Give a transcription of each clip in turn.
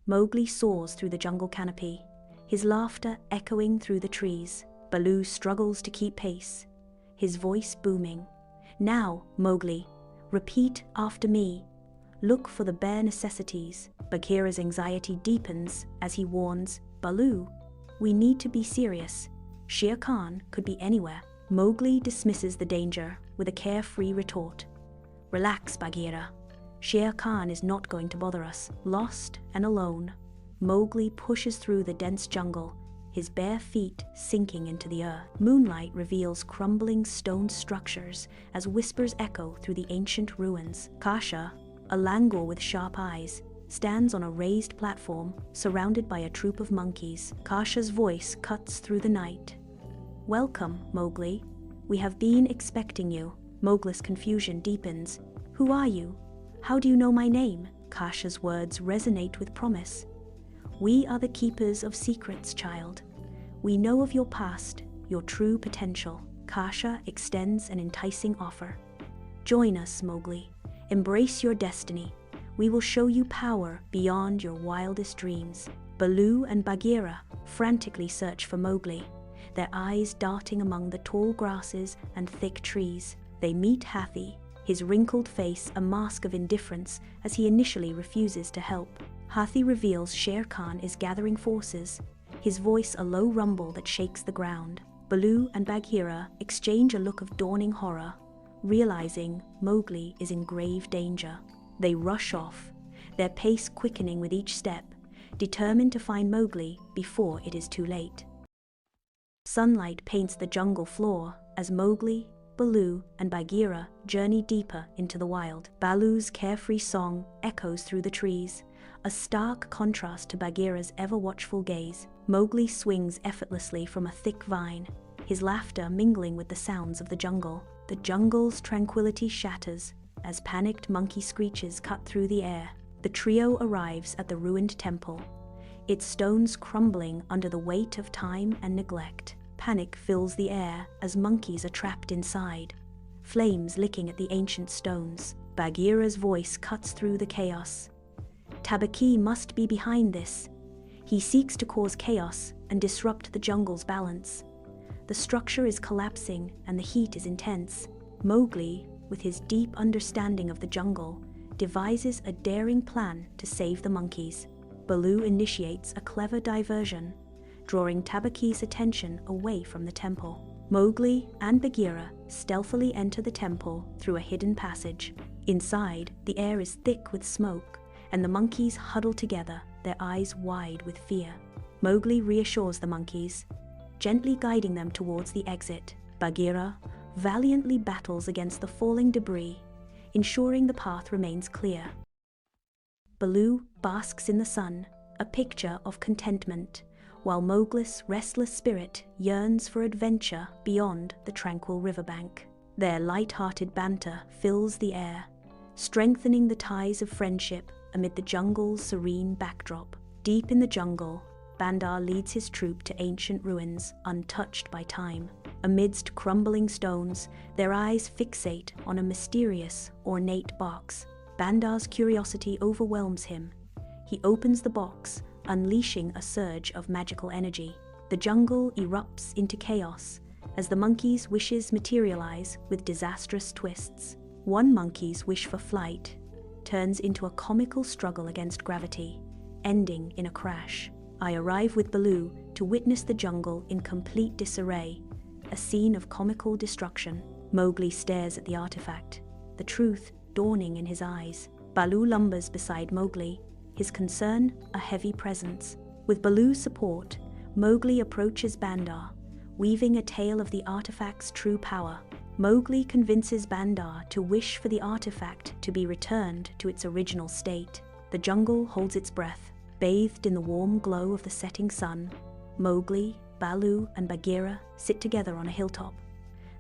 Mowgli soars through the jungle canopy, his laughter echoing through the trees. Baloo struggles to keep pace, his voice booming. "Now, Mowgli, repeat after me. Look for the bare necessities." Bagheera's anxiety deepens as he warns, "Baloo, we need to be serious. Shere Khan could be anywhere." Mowgli dismisses the danger with a carefree retort. "Relax, Bagheera. Shere Khan is not going to bother us." Lost and alone, Mowgli pushes through the dense jungle, his bare feet sinking into the earth. Moonlight reveals crumbling stone structures as whispers echo through the ancient ruins. Kasha, a langur with sharp eyes, stands on a raised platform surrounded by a troop of monkeys. Kasha's voice cuts through the night. "Welcome, Mowgli. We have been expecting you." Mowgli's confusion deepens. "Who are you? How do you know my name?" Kasha's words resonate with promise. "We are the keepers of secrets, child. We know of your past, your true potential." Kasha extends an enticing offer. "Join us, Mowgli. Embrace your destiny. We will show you power beyond your wildest dreams." Baloo and Bagheera frantically search for Mowgli, their eyes darting among the tall grasses and thick trees. They meet Hathi, his wrinkled face a mask of indifference as he initially refuses to help. Hathi reveals Shere Khan is gathering forces, his voice a low rumble that shakes the ground. Baloo and Bagheera exchange a look of dawning horror, realizing Mowgli is in grave danger. They rush off, their pace quickening with each step, determined to find Mowgli before it is too late. Sunlight paints the jungle floor as Mowgli, Baloo, and Bagheera journey deeper into the wild. Baloo's carefree song echoes through the trees, a stark contrast to Bagheera's ever-watchful gaze. Mowgli swings effortlessly from a thick vine, his laughter mingling with the sounds of the jungle. The jungle's tranquility shatters as panicked monkey screeches cut through the air. The trio arrives at the ruined temple, its stones crumbling under the weight of time and neglect. Panic fills the air as monkeys are trapped inside, flames licking at the ancient stones. Bagheera's voice cuts through the chaos. "Tabaki must be behind this. He seeks to cause chaos and disrupt the jungle's balance. The structure is collapsing and the heat is intense." Mowgli, with his deep understanding of the jungle, devises a daring plan to save the monkeys. Baloo initiates a clever diversion, drawing Tabaki's attention away from the temple. Mowgli and Bagheera stealthily enter the temple through a hidden passage. Inside, the air is thick with smoke, and the monkeys huddle together, their eyes wide with fear. Mowgli reassures the monkeys, gently guiding them towards the exit. Bagheera valiantly battles against the falling debris, ensuring the path remains clear. Baloo basks in the sun, a picture of contentment, while Mowgli's restless spirit yearns for adventure beyond the tranquil riverbank. Their light-hearted banter fills the air, strengthening the ties of friendship amid the jungle's serene backdrop. Deep in the jungle, Bandar leads his troop to ancient ruins untouched by time. Amidst crumbling stones, their eyes fixate on a mysterious, ornate box. Bandar's curiosity overwhelms him. He opens the box, unleashing a surge of magical energy. The jungle erupts into chaos as the monkeys' wishes materialize with disastrous twists. One monkey's wish for flight turns into a comical struggle against gravity, ending in a crash. I arrive with Baloo to witness the jungle in complete disarray, a scene of comical destruction. Mowgli stares at the artifact, the truth dawning in his eyes. Baloo lumbers beside Mowgli, his concern a heavy presence. With Baloo's support, Mowgli approaches Bandar, weaving a tale of the artifact's true power. Mowgli convinces Bandar to wish for the artifact to be returned to its original state. The jungle holds its breath, bathed in the warm glow of the setting sun. Mowgli, Baloo, and Bagheera sit together on a hilltop,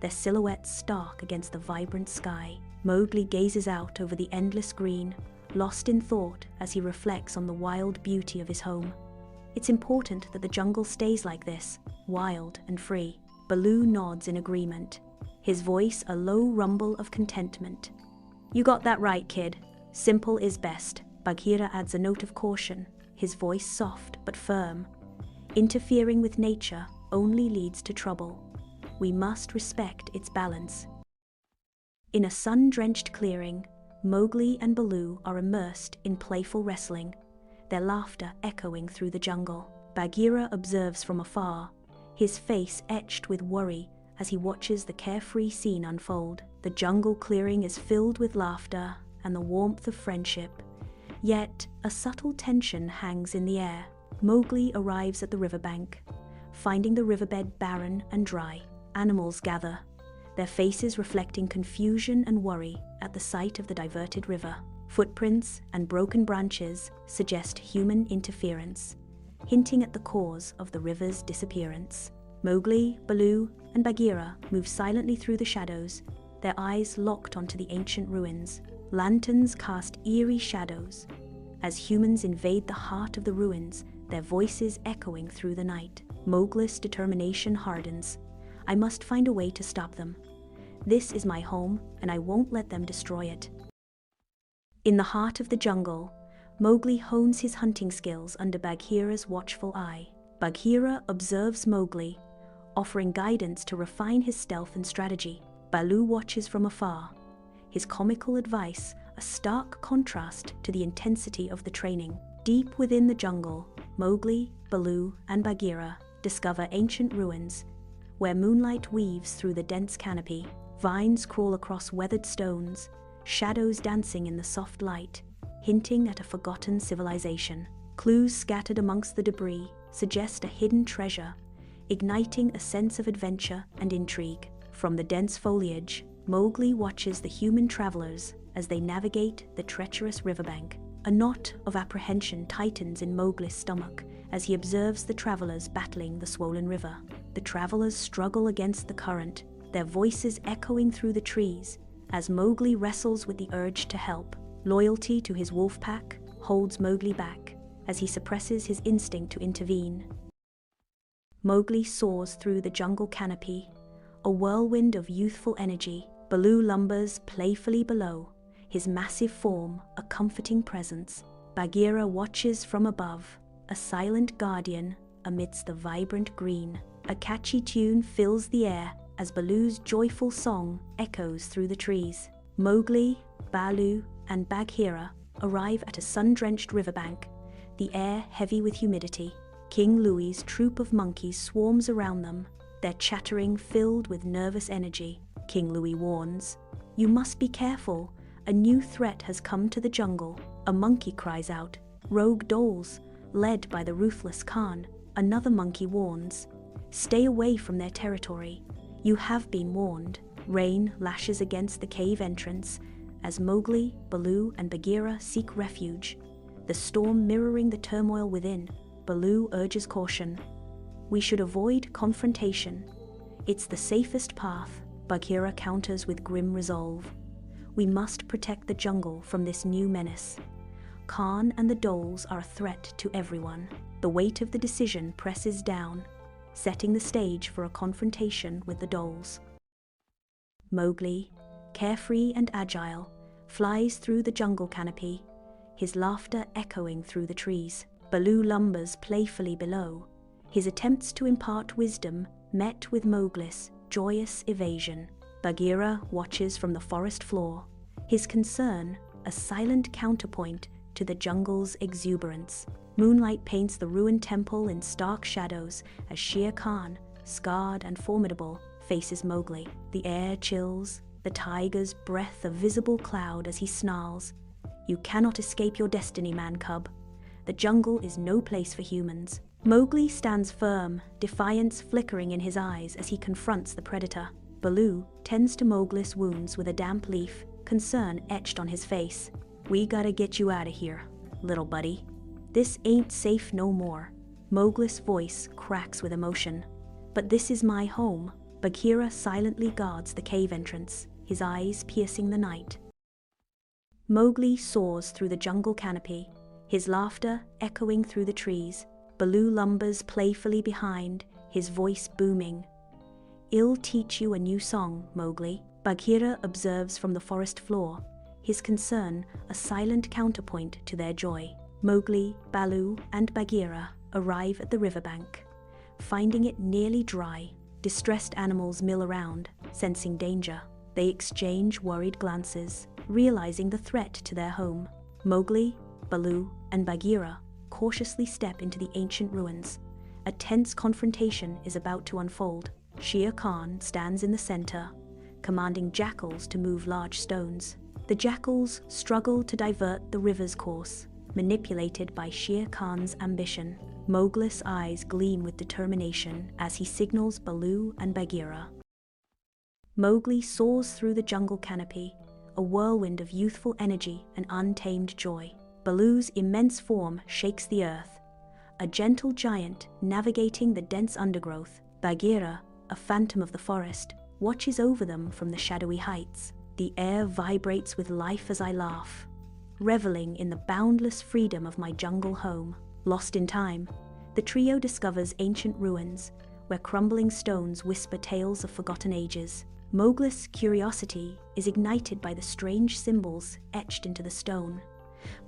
their silhouettes stark against the vibrant sky. Mowgli gazes out over the endless green, lost in thought as he reflects on the wild beauty of his home. It's important that the jungle stays like this, wild and free. Baloo nods in agreement, his voice a low rumble of contentment. "You got that right, kid. Simple is best." Bagheera adds a note of caution, his voice soft but firm. Interfering with nature only leads to trouble. We must respect its balance. In a sun-drenched clearing, Mowgli and Baloo are immersed in playful wrestling, their laughter echoing through the jungle. Bagheera observes from afar, his face etched with worry as he watches the carefree scene unfold. The jungle clearing is filled with laughter and the warmth of friendship, yet a subtle tension hangs in the air. Mowgli arrives at the riverbank, finding the riverbed barren and dry. Animals gather, their faces reflecting confusion and worry at the sight of the diverted river. Footprints and broken branches suggest human interference, hinting at the cause of the river's disappearance. Mowgli, Baloo, and Bagheera move silently through the shadows, their eyes locked onto the ancient ruins. Lanterns cast eerie shadows as humans invade the heart of the ruins, their voices echoing through the night. Mowgli's determination hardens. I must find a way to stop them. This is my home, and I won't let them destroy it. In the heart of the jungle, Mowgli hones his hunting skills under Bagheera's watchful eye. Bagheera observes Mowgli, offering guidance to refine his stealth and strategy. Baloo watches from afar, his comical advice a stark contrast to the intensity of the training. Deep within the jungle, Mowgli, Baloo, and Bagheera discover ancient ruins, where moonlight weaves through the dense canopy. Vines crawl across weathered stones, shadows dancing in the soft light, hinting at a forgotten civilization. Clues scattered amongst the debris suggest a hidden treasure, igniting a sense of adventure and intrigue. From the dense foliage, Mowgli watches the human travelers as they navigate the treacherous riverbank. A knot of apprehension tightens in Mowgli's stomach as he observes the travelers battling the swollen river. The travelers struggle against the current, their voices echoing through the trees as Mowgli wrestles with the urge to help. Loyalty to his wolf pack holds Mowgli back as he suppresses his instinct to intervene. Mowgli soars through the jungle canopy, a whirlwind of youthful energy. Baloo lumbers playfully below, his massive form a comforting presence. Bagheera watches from above, a silent guardian amidst the vibrant green. A catchy tune fills the air as Baloo's joyful song echoes through the trees. Mowgli, Baloo, and Bagheera arrive at a sun-drenched riverbank, the air heavy with humidity. King Louie's troop of monkeys swarms around them, their chattering filled with nervous energy. King Louie warns, "You must be careful. A new threat has come to the jungle." A monkey cries out, "Rogue dolls, led by the ruthless Khan." Another monkey warns, "Stay away from their territory. You have been warned." Rain lashes against the cave entrance as Mowgli, Baloo, and Bagheera seek refuge, the storm mirroring the turmoil within. Baloo urges caution. "We should avoid confrontation. It's the safest path." Bagheera counters with grim resolve. "We must protect the jungle from this new menace. Khan and the dolls are a threat to everyone." The weight of the decision presses down, setting the stage for a confrontation with the dolls. Mowgli, carefree and agile, flies through the jungle canopy, his laughter echoing through the trees. Baloo lumbers playfully below, his attempts to impart wisdom met with Mowgli's joyous evasion. Bagheera watches from the forest floor, his concern a silent counterpoint to the jungle's exuberance. Moonlight paints the ruined temple in stark shadows as Shere Khan, scarred and formidable, faces Mowgli. The air chills, the tiger's breath a visible cloud as he snarls, "You cannot escape your destiny, man-cub. The jungle is no place for humans." Mowgli stands firm, defiance flickering in his eyes as he confronts the predator. Baloo tends to Mowgli's wounds with a damp leaf, concern etched on his face. "We gotta get you out of here, little buddy. This ain't safe no more." Mowgli's voice cracks with emotion. "But this is my home." Bagheera silently guards the cave entrance, his eyes piercing the night. Mowgli soars through the jungle canopy, his laughter echoing through the trees. Baloo lumbers playfully behind, his voice booming. "I'll teach you a new song, Mowgli." Bagheera observes from the forest floor, his concern a silent counterpoint to their joy. Mowgli, Baloo, and Bagheera arrive at the riverbank. Finding it nearly dry, distressed animals mill around, sensing danger. They exchange worried glances, realizing the threat to their home. Mowgli, Baloo, and Bagheera cautiously step into the ancient ruins. A tense confrontation is about to unfold. Shere Khan stands in the center, commanding jackals to move large stones. The jackals struggle to divert the river's course, manipulated by Shere Khan's ambition. Mowgli's eyes gleam with determination as he signals Baloo and Bagheera. Mowgli soars through the jungle canopy, a whirlwind of youthful energy and untamed joy. Baloo's immense form shakes the earth, a gentle giant navigating the dense undergrowth. Bagheera, a phantom of the forest, watches over them from the shadowy heights. The air vibrates with life as I laugh, reveling in the boundless freedom of my jungle home. Lost in time, the trio discovers ancient ruins, where crumbling stones whisper tales of forgotten ages. Mowgli's curiosity is ignited by the strange symbols etched into the stone,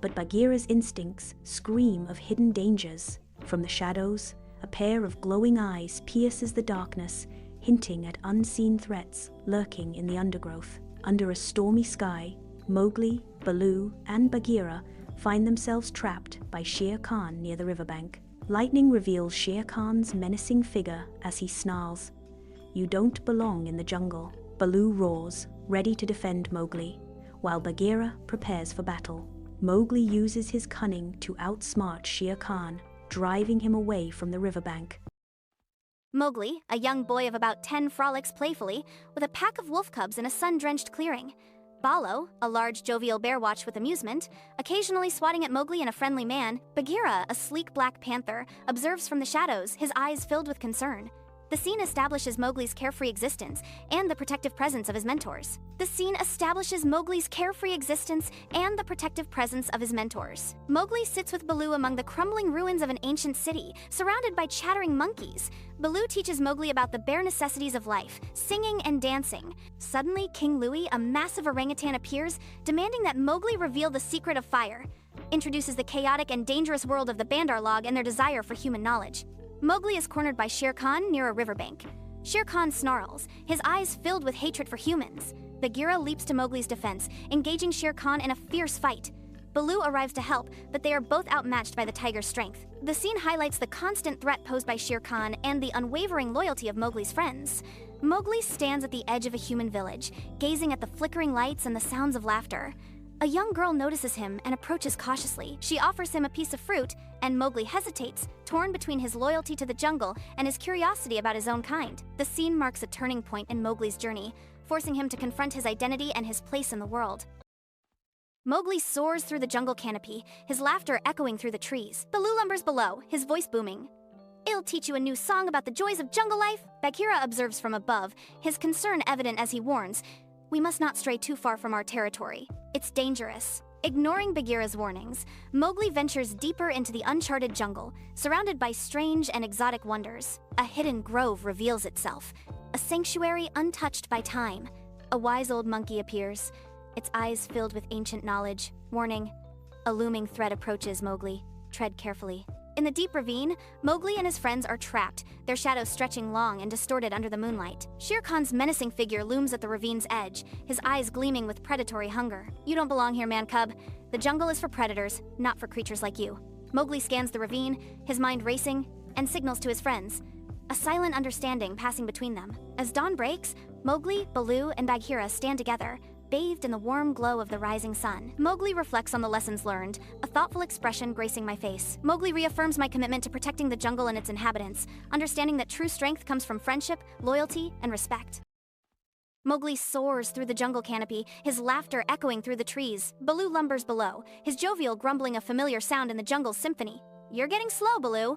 but Bagheera's instincts scream of hidden dangers. From the shadows, a pair of glowing eyes pierces the darkness, hinting at unseen threats lurking in the undergrowth. Under a stormy sky, Mowgli, Baloo, and Bagheera find themselves trapped by Shere Khan near the riverbank. Lightning reveals Shere Khan's menacing figure as he snarls, "You don't belong in the jungle." Baloo roars, ready to defend Mowgli, while Bagheera prepares for battle. Mowgli uses his cunning to outsmart Shere Khan, driving him away from the riverbank. Mowgli, a young boy of about 10, frolics playfully with a pack of wolf cubs in a sun-drenched clearing. Baloo, a large jovial bear, watched with amusement, occasionally swatting at Mowgli and a friendly man. Bagheera, a sleek black panther, observes from the shadows, his eyes filled with concern. The scene establishes Mowgli's carefree existence and the protective presence of his mentors. Mowgli sits with Baloo among the crumbling ruins of an ancient city, surrounded by chattering monkeys. Baloo teaches Mowgli about the bare necessities of life, singing and dancing. Suddenly, King Louie, a massive orangutan, appears, demanding that Mowgli reveal the secret of fire. Introduces the chaotic and dangerous world of the Bandar Log and their desire for human knowledge. Mowgli is cornered by Shere Khan near a riverbank. Shere Khan snarls, his eyes filled with hatred for humans. Bagheera leaps to Mowgli's defense, engaging Shere Khan in a fierce fight. Baloo arrives to help, but they are both outmatched by the tiger's strength. The scene highlights the constant threat posed by Shere Khan and the unwavering loyalty of Mowgli's friends. Mowgli stands at the edge of a human village, gazing at the flickering lights and the sounds of laughter. A young girl notices him and approaches cautiously. She offers him a piece of fruit, and Mowgli hesitates, torn between his loyalty to the jungle and his curiosity about his own kind. The scene marks a turning point in Mowgli's journey, forcing him to confront his identity and his place in the world. Mowgli soars through the jungle canopy, his laughter echoing through the trees. Baloo lumbers below, his voice booming. "It'll teach you a new song about the joys of jungle life," Bagheera observes from above, his concern evident as he warns, "We must not stray too far from our territory. It's dangerous." Ignoring Bagheera's warnings, Mowgli ventures deeper into the uncharted jungle, surrounded by strange and exotic wonders. A hidden grove reveals itself, a sanctuary untouched by time. A wise old monkey appears, its eyes filled with ancient knowledge, warning, "A looming threat approaches, Mowgli. Tread carefully." In the deep ravine, Mowgli and his friends are trapped, their shadows stretching long and distorted under the moonlight. Shere Khan's menacing figure looms at the ravine's edge, his eyes gleaming with predatory hunger. "You don't belong here, man cub. The jungle is for predators, not for creatures like you." Mowgli scans the ravine, his mind racing, and signals to his friends, a silent understanding passing between them. As dawn breaks, Mowgli, Baloo, and Bagheera stand together, bathed in the warm glow of the rising sun. Mowgli reflects on the lessons learned, a thoughtful expression gracing my face. Mowgli reaffirms my commitment to protecting the jungle and its inhabitants, understanding that true strength comes from friendship, loyalty, and respect. Mowgli soars through the jungle canopy, his laughter echoing through the trees. Baloo lumbers below, his jovial grumbling a familiar sound in the jungle's symphony. "You're getting slow, Baloo.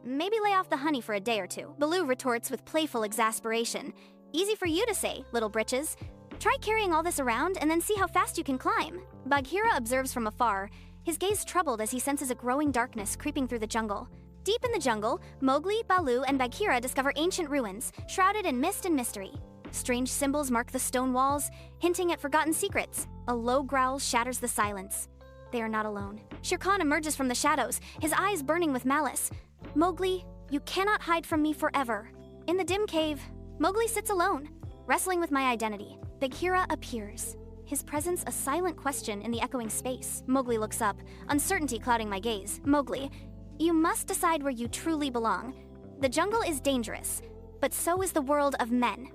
Maybe lay off the honey for a day or two." Baloo retorts with playful exasperation. "Easy for you to say, little britches. Try carrying all this around and then see how fast you can climb." Bagheera observes from afar, his gaze troubled as he senses a growing darkness creeping through the jungle. Deep in the jungle, Mowgli, Baloo, and Bagheera discover ancient ruins, shrouded in mist and mystery. Strange symbols mark the stone walls, hinting at forgotten secrets. A low growl shatters the silence. They are not alone. Shere Khan emerges from the shadows, his eyes burning with malice. Mowgli, you cannot hide from me forever. In the dim cave, Mowgli sits alone, wrestling with my identity. Bagheera appears, his presence a silent question in the echoing space. Mowgli looks up, uncertainty clouding my gaze. Mowgli, you must decide where you truly belong. The jungle is dangerous, but so is the world of men.